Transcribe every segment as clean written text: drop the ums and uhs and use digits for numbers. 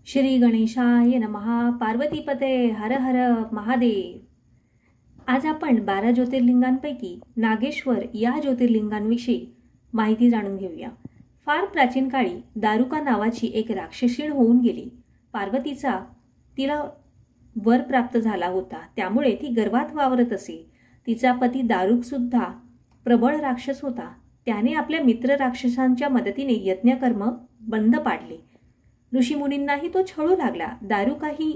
श्री गणेशाय नमः. पार्वतीपते हर हर महादेव. आज आपण 12 ज्योतिर्लिंगांपैकी नागेश्वर या ज्योतिर्लिंगांविषयी माहिती जाणून घेऊया. फार प्राचीन काळी दारुका नावाची एक राक्षसीण होऊन गेली. पार्वतीचा तिला वर प्राप्त झाला होता, त्यामुळे ती गर्वात वावरत असे. तिचा पती दारुक सुद्धा प्रबळ राक्षस होता. त्याने आपल्या मित्र राक्षसांच्या मदतीने यज्ञकर्म बंद पाडले. ऋषीमुनींनाही तो छळू लागला. दारुकाही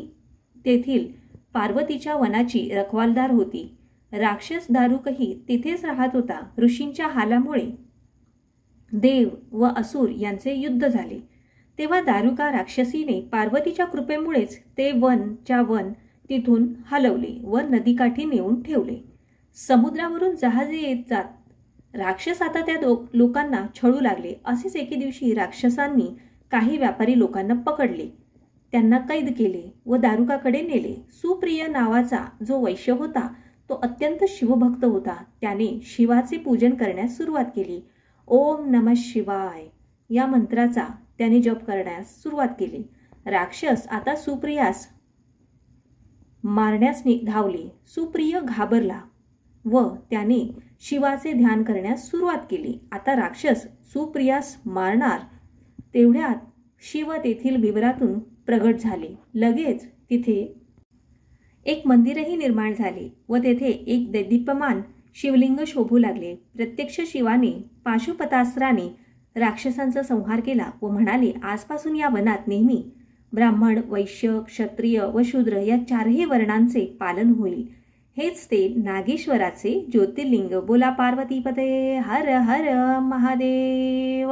तेथील पार्वतीच्या वनाची रखवालदार होती. राक्षस दारुकही तिथेच राहत होता. ऋषींच्या हालामुळे देव व असुर यांचे युद्ध झाले. तेव्हा दारुका राक्षसीने पार्वतीच्या कृपेमुळेच ते वन तिथून हलवले व नदीकाठी नेऊन ठेवले. समुद्रावरून जहाजे येत जात. राक्षस आता त्या लोकांना छळू लागले. असेच एके दिवशी राक्षसांनी काही व्यापारी लोकांना पकडले, त्यांना कैद केले व दारुकाकडे नेले. सुप्रिय नावाचा जो वैश्य होता तो अत्यंत शिवभक्त होता. त्याने शिवाचे पूजन करण्यास सुरुवात केली. ओम नमः शिवाय या मंत्राचा त्याने जप करण्यास सुरुवात केली. राक्षस आता सुप्रियास मारण्यास धावले. सुप्रिय घाबरला व त्याने शिवाचे ध्यान करण्यास सुरुवात केली. आता राक्षस सुप्रियास मारणार तेवढ्यात शिव तेथील विवरातून प्रगट झाले. लगेच तिथे एक मंदिरही निर्माण झाले व तेथे एक दैदीप्यमान शिवलिंग शोभू लागले. प्रत्यक्ष शिवाने पाशुपतास्त्राने राक्षसांचा संहार केला व म्हणाले, आजपासून या वनात नेहमी ब्राह्मण, वैश्य, क्षत्रिय व शूद्र या चारही वर्णांचे पालन होईल. हेच ते नागेश्वराचे ज्योतिर्लिंग. बोला पार्वतीपते हर हर महादेव.